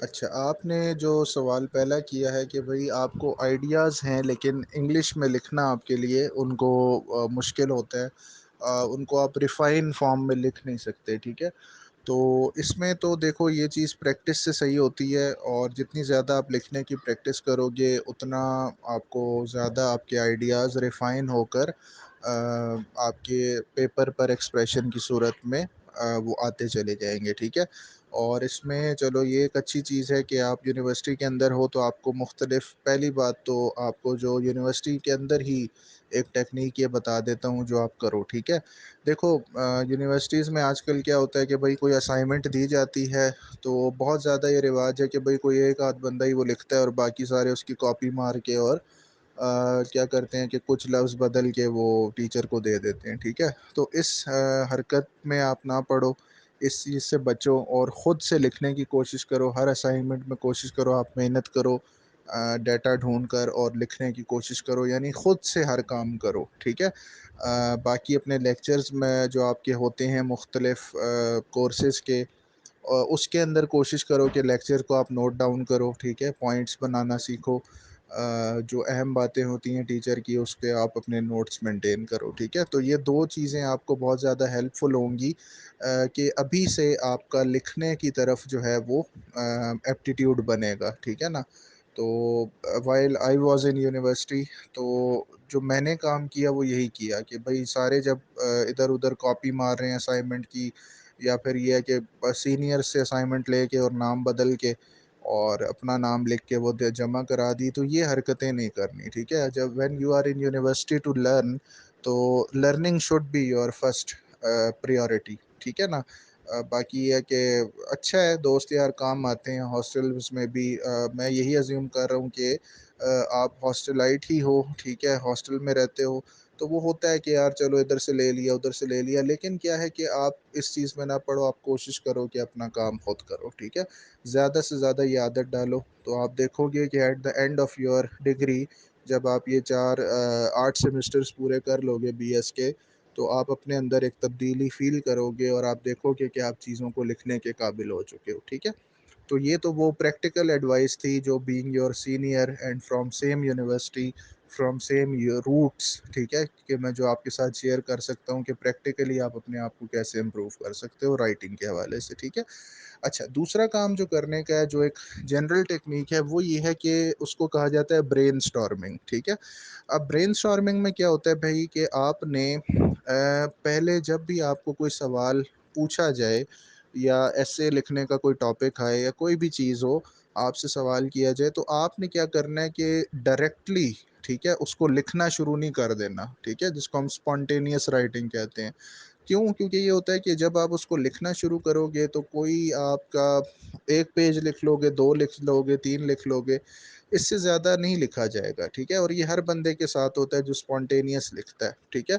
अच्छा, आपने जो सवाल पहला किया है कि भई आपको आइडियाज़ हैं लेकिन इंग्लिश में लिखना आपके लिए उनको मुश्किल होता है। उनको आप रिफ़ाइन फ़ॉर्म में लिख नहीं सकते, ठीक है? तो इसमें तो देखो ये चीज़ प्रैक्टिस से सही होती है और जितनी ज़्यादा आप लिखने की प्रैक्टिस करोगे उतना आपको ज़्यादा आपके आइडियाज़ रिफ़ाइन होकर आपके पेपर पर एक्सप्रेशन की सूरत में वो आते चले जाएँगे, ठीक है? और इसमें चलो ये एक अच्छी चीज़ है कि आप यूनिवर्सिटी के अंदर हो तो आपको मुख्तलिफ़ पहली बात तो आपको जो यूनिवर्सिटी के अंदर ही एक टेक्नीक ये बता देता हूँ जो आप करो, ठीक है? देखो यूनिवर्सिटीज़ में आजकल क्या होता है कि भाई कोई असाइनमेंट दी जाती है तो बहुत ज़्यादा ये रिवाज है कि भाई कोई एक आध बंदा ही वो लिखता है और बाकी सारे उसकी कॉपी मार के और क्या करते हैं कि कुछ लफ्ज़ बदल के वो टीचर को दे देते हैं, ठीक है? तो इस हरकत में आप ना पड़ो, इस चीज़ से बचो और ख़ुद से लिखने की कोशिश करो। हर असाइनमेंट में कोशिश करो आप मेहनत करो, डेटा ढूँढ कर और लिखने की कोशिश करो, यानी ख़ुद से हर काम करो, ठीक है? बाकी अपने लेक्चर्स में जो आपके होते हैं मुख्तलिफ़ कोर्सेज़ के, उसके अंदर कोशिश करो कि लेक्चर को आप नोट डाउन करो, ठीक है? पॉइंट्स बनाना सीखो। जो अहम बातें होती हैं टीचर की, उस पे आप अपने नोट्स मेंटेन करो, ठीक है? तो ये 2 चीज़ें आपको बहुत ज़्यादा हेल्पफुल होंगी कि अभी से आपका लिखने की तरफ जो है वो एप्टीट्यूड बनेगा, ठीक है ना? तो while I was in university, तो जो मैंने काम किया वो यही किया कि भई सारे जब इधर-उधर कॉपी मार रहे हैं असाइनमेंट की, या फिर ये है कि सीनियर से असाइनमेंट लेके और नाम बदल के और अपना नाम लिख के वो जमा करा दी, तो ये हरकतें नहीं करनी, ठीक है? जब when you are in university to learn, तो learning should be your first priority, ठीक है ना? बाकी ये है कि अच्छा है, दोस्त यार काम आते हैं हॉस्टल्स में भी। मैं यही अज्यूम कर रहा हूँ कि आप हॉस्टलाइट ही हो, ठीक है? हॉस्टल में रहते हो, तो वो होता है कि यार चलो इधर से ले लिया, उधर से ले लिया, लेकिन क्या है कि आप इस चीज़ में ना पड़ो, आप कोशिश करो कि अपना काम खुद करो, ठीक है? ज़्यादा से ज़्यादा ये आदत डालो, तो आप देखोगे कि at the end of your degree, जब आप ये 4 8 सेमेस्टर्स पूरे कर लोगे बीएस के, तो आप अपने अंदर एक तब्दीली फ़ील करोगे और आप देखोगे कि आप चीज़ों को लिखने के काबिल हो चुके हो, ठीक है? तो ये तो वो प्रैक्टिकल एडवाइस थी जो being your senior and from same university, from same your roots, ठीक है? कि मैं जो आपके साथ शेयर कर सकता हूँ कि प्रैक्टिकली आप अपने आप को कैसे इम्प्रूव कर सकते हो राइटिंग के हवाले से, ठीक है? अच्छा, दूसरा काम जो करने का है, जो एक जनरल टेक्नीक है, वो ये है कि उसको कहा जाता है ब्रेनस्टॉर्मिंग, ठीक है? अब ब्रेनस्टॉर्मिंग में क्या होता है भई कि आपने पहले जब भी आपको कोई सवाल पूछा जाए या ऐसे लिखने का कोई टॉपिक आए या कोई भी चीज़ हो, आपसे सवाल किया जाए, तो आपने क्या करना है कि डायरेक्टली, ठीक है, उसको लिखना शुरू नहीं कर देना, ठीक है? जिसको हम स्पॉन्टेनियस राइटिंग कहते हैं। क्यों? क्योंकि ये होता है कि जब आप उसको लिखना शुरू करोगे तो कोई आपका 1 पेज लिख लोगे, 2 लिख लोगे, 3 लिख लोगे, इससे ज़्यादा नहीं लिखा जाएगा, ठीक है? और ये हर बंदे के साथ होता है जो स्पॉन्टेनियस लिखता है, ठीक है?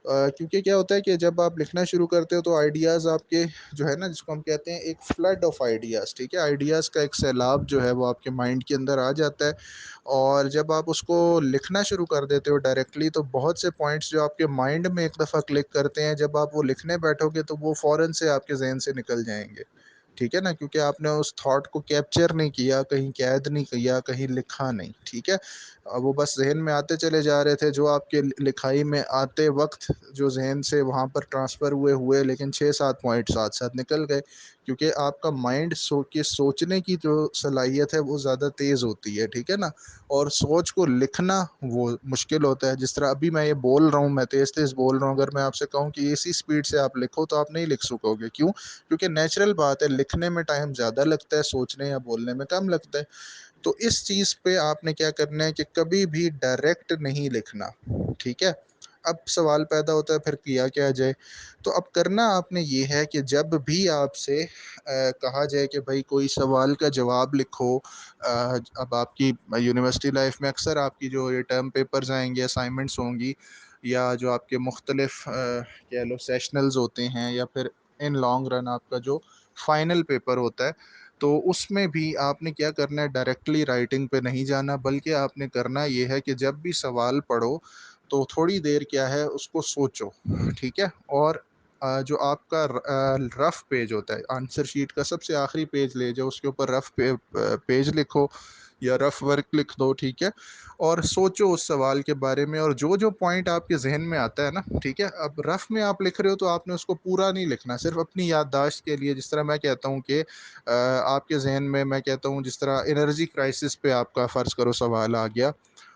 क्योंकि क्या होता है कि जब आप लिखना शुरू करते हो तो आइडियाज़ आपके जो है ना, जिसको हम कहते हैं एक फ्लड ऑफ आइडियाज़, ठीक है? आइडियाज़ का एक सैलाब जो है वो आपके माइंड के अंदर आ जाता है और जब आप उसको लिखना शुरू कर देते हो डायरेक्टली, तो बहुत से पॉइंट्स जो आपके माइंड में एक दफ़ा क्लिक करते हैं, जब आप वो लिखने बैठोगे तो वो फ़ौरन से आपके ज़हन से निकल जाएँगे। ठीक है ना? क्योंकि आपने उस थॉट को कैप्चर नहीं किया, कहीं कैद नहीं किया, कहीं लिखा नहीं, ठीक है? वो बस ज़हन में आते चले जा रहे थे, जो आपके लिखाई में आते वक़्त जो ज़हन से वहाँ पर ट्रांसफ़र हुए, लेकिन 6-7 पॉइंट साथ-साथ निकल गए, क्योंकि आपका माइंड सोचने की जो सलाहियत है, वो ज़्यादा तेज़ होती है, ठीक है ना? और सोच को लिखना वो मुश्किल होता है। जिस तरह अभी मैं ये बोल रहा हूँ, मैं तेज़-तेज़ बोल रहा हूँ, अगर मैं आपसे कहूँ कि इसी स्पीड से आप लिखो, तो आप नहीं लिख सकोगे। क्यों? क्योंकि नेचुरल बात है, लिखने में टाइम ज़्यादा लगता है, सोचने या बोलने में कम लगता है। तो इस चीज़ पे आपने क्या करना है कि कभी भी डायरेक्ट नहीं लिखना, ठीक है? अब सवाल पैदा होता है फिर किया क्या जाए? तो अब करना आपने ये है कि जब भी आपसे कहा जाए कि भई कोई सवाल का जवाब लिखो, अब आपकी यूनिवर्सिटी लाइफ़ में अक्सर आपकी जो ये टर्म पेपर्स आएँगे, असाइनमेंट्स होंगी, या जो आपके मुख्तलिफ़ कह लो सेशनल्स होते हैं, या फिर इन लॉन्ग रन आपका जो फाइनल पेपर होता है, तो उसमें भी आपने क्या करना है, डायरेक्टली राइटिंग पे नहीं जाना, बल्कि आपने करना ये है कि जब भी सवाल पढ़ो, तो थोड़ी देर क्या है उसको सोचो, ठीक है? और 1 से 2 मिनट के लिए उसको जो आपका रफ़ पेज होता है, आंसर शीट का सबसे आखिरी पेज ले जाओ, उसके ऊपर पेज लिखो या रफ़ वर्क लिख दो, ठीक है? और सोचो उस सवाल के बारे में, और जो-जो पॉइंट आपके ज़हन में आता है ना, ठीक है? अब रफ़ में आप लिख रहे हो तो आपने उसको पूरा नहीं लिखना, सिर्फ़ अपनी याददाश्त के लिए। जिस तरह मैं कहता हूँ कि आपके ज़हन में, मैं कहता हूँ, जिस तरह एनर्जी क्राइसिस पे आपका फ़र्ज़ करो सवाल आ गया,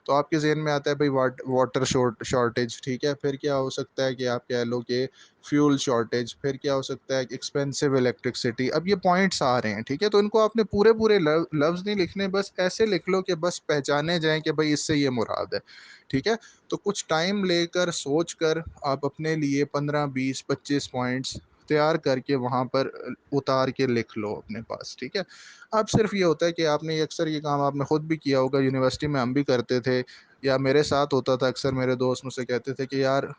तो आपके ज़हन में आता है भई वाटर शॉर्टेज, ठीक है? फिर क्या हो सकता है कि आप कह लो कि फ्यूल शॉर्टेज, फिर क्या हो सकता है कि एक्सपेंसिव इलेक्ट्रिसिटी। अब ये पॉइंट्स आ रहे हैं, ठीक है? तो इनको आपने पूरे-पूरे लफ्ज़ नहीं लिखने, बस ऐसे लिख लो कि बस पहचाने जाएँ कि भई इससे ये मुराद है, ठीक है? तो कुछ टाइम लेकर, सोच कर आप अपने लिए 15, 20, 25 पॉइंट्स तैयार करके वहाँ पर उतार के लिख लो अपने पास, ठीक है? अब सिर्फ़ ये होता है कि आपने ये अक्सर ये काम आपने खुद भी किया होगा, यूनिवर्सिटी में हम भी करते थे, या मेरे साथ होता था अक्सर। मेरे दोस्त मुझसे कहते थे कि यार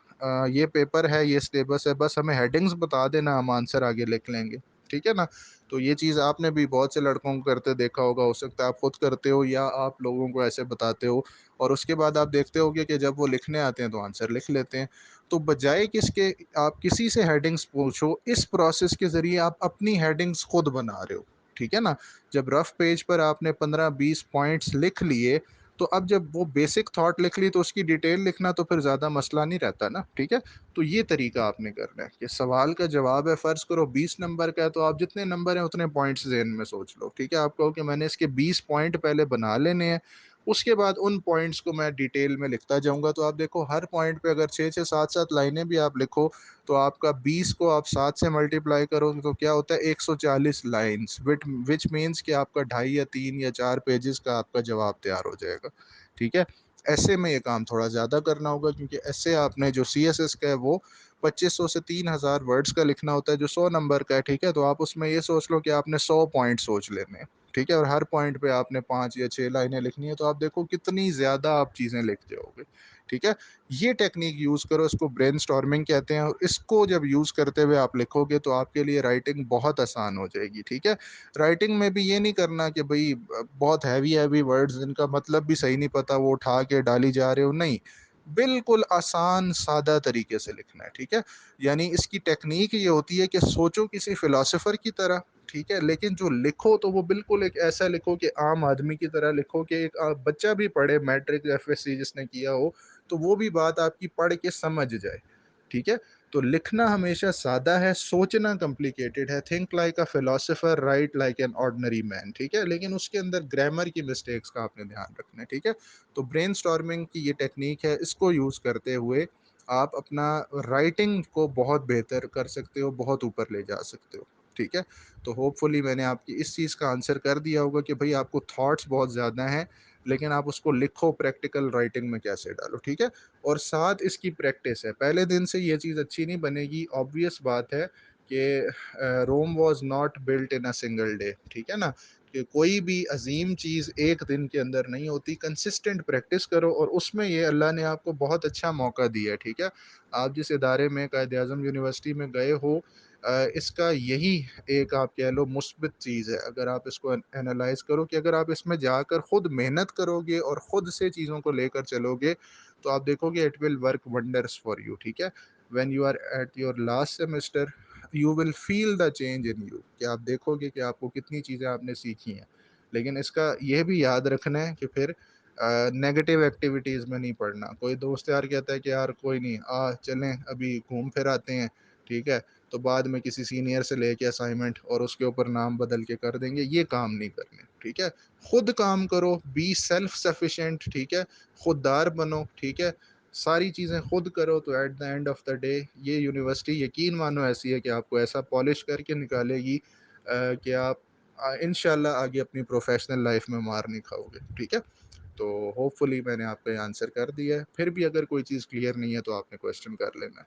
ये पेपर है, ये सिलेबस है, बस हमें हेडिंग्स बता देना, हम आंसर आगे लिख लेंगे, ठीक है ना? तो ये चीज़ आपने भी बहुत से लड़कों को करते देखा होगा, हो सकता है आप खुद करते हो या आप लोगों को ऐसे बताते हो, और उसके बाद आप देखते होगे कि जब वो लिखने आते हैं तो आंसर लिख लेते हैं। तो बजाय किसके आप किसी से हेडिंग्स पूछो, इस प्रोसेस के ज़रिए आप अपनी हेडिंग्स खुद बना रहे हो, ठीक है ना? जब रफ पेज पर आपने 15-20 पॉइंट्स लिख लिए, तो अब जब वो बेसिक थॉट लिख ली तो उसकी डिटेल लिखना तो फिर ज़्यादा मसला नहीं रहता ना, ठीक है? तो ये तरीका आपने करना है कि सवाल का जवाब है, फ़र्ज़ करो 20 नंबर का है, तो आप जितने नंबर हैं उतने पॉइंट्स ज़हन में सोच लो, ठीक है? आप कहो कि मैंने इसके 20 पॉइंट पहले बना लेने हैं, उसके बाद उन पॉइंट्स को मैं डिटेल में लिखता जाऊँगा। तो आप देखो हर पॉइंट पे अगर 6-6, 7-7 लाइनें भी आप लिखो, तो आपका 20 को आप 7 से मल्टीप्लाई करोगे तो क्या होता है, 140 लाइन्स, व्हिच मीन्स कि आपका 2.5 या 3 या 4 पेजेस का आपका जवाब तैयार हो जाएगा, ठीक है? ऐसे में ये काम थोड़ा ज़्यादा करना होगा, क्योंकि ऐसे आपने जो सीएसएस का है वो 2500 से 3000 वर्ड्स का लिखना होता है, जो 100 नंबर का है, ठीक है? तो आप उसमें ये सोच लो कि आपने 100 पॉइंट सोच लेने हैं, ठीक है? और हर पॉइंट पे आपने 5 या 6 लाइनें लिखनी है, तो आप देखो कितनी ज़्यादा आप चीज़ें लिख जाओगे, ठीक है? ये टेक्नीक यूज़ करो, इसको ब्रेनस्टॉर्मिंग कहते हैं, और इसको जब यूज़ करते हुए आप लिखोगे तो आपके लिए राइटिंग बहुत आसान हो जाएगी, ठीक है? राइटिंग में भी ये नहीं करना कि भई बहुत हैवी-हैवी वर्ड्स जिनका मतलब भी सही नहीं पता वो उठा के डाली जा रहे हो, नहीं। बिल्कुल आसान सादा तरीके से लिखना है, ठीक है? यानी इसकी टेक्नीक ये होती है कि सोचो किसी फिलॉसफर की तरह, ठीक है? लेकिन जो लिखो तो वो बिल्कुल एक ऐसा लिखो कि आम आदमी की तरह लिखो, कि एक बच्चा भी पढ़े, मैट्रिक एफएससी जिसने किया हो, तो वो भी बात आपकी पढ़ के समझ जाए, ठीक है? तो लिखना हमेशा सादा है, सोचना कॉम्प्लिकेटेड है। Think like a philosopher, right like an ordinary man, ठीक है? लेकिन उसके अंदर ग्रामर की मिस्टेक्स का आपने ध्यान रखना है, ठीक है? तो ब्रेनस्टॉर्मिंग की ये टेक्नीक है, इसको यूज़ करते हुए आप अपना राइटिंग को बहुत बेहतर कर सकते हो, बहुत ऊपर ले जा सकते हो, ठीक है? तो होपफुली मैंने आपकी इस चीज़ का आंसर कर दिया होगा कि भई आपको थॉट्स बहुत ज़्यादा हैं, लेकिन आप उसको लिखो प्रैक्टिकल राइटिंग में कैसे डालो, ठीक है? और साथ इसकी प्रैक्टिस है, पहले दिन से ये चीज़ अच्छी नहीं बनेगी। ऑब्वियस बात है कि Rome was not built in a single day, ठीक है ना? कि कोई भी अज़ीम चीज़ एक दिन के अंदर नहीं होती, कंसिस्टेंट प्रैक्टिस करो, और उसमें ये अल्लाह ने आपको बहुत अच्छा मौका दिया है, ठीक है? आप जिस इदारे में कायद-ए-आज़म यूनिवर्सिटी में गए हो, इसका यही एक आप कह लो मुस्बित चीज़ है, अगर आप इसको एनालाइज़ करो, कि अगर आप इसमें जाकर खुद मेहनत करोगे और खुद से चीज़ों को लेकर चलोगे, तो आप देखोगे it will work wonders for you, ठीक है? When you are at your last semester, you will feel the change in you, कि आप देखोगे कि आपको कितनी चीज़ें आपने सीखी हैं। लेकिन इसका ये भी याद रखना है कि फिर नेगेटिव एक्टिविटीज़ में नहीं पड़ना। कोई दोस्त यार कहता है कि यार कोई नहीं, चलें अभी घूम फिर आते हैं, ठीक है? तो बाद में किसी सीनियर से लेके असाइनमेंट और उसके ऊपर नाम बदल के कर देंगे, ये काम नहीं करने, ठीक है? खुद काम करो, बी सेल्फ सफिशिएंट, ठीक है? खुददार बनो, ठीक है? सारी चीज़ें खुद करो, तो at the end of the day ये यूनिवर्सिटी यकीन मानो ऐसी है कि आपको ऐसा पॉलिश करके निकालेगी कि आप इंशाल्लाह आगे अपनी प्रोफ़ेशनल लाइफ़ में मार नहीं खाओगे, ठीक है? तो होपफुली मैंने आपका ये आंसर कर दिया है। फिर भी अगर कोई चीज़ क्लियर नहीं है तो आपने क्वेश्चन कर लेना।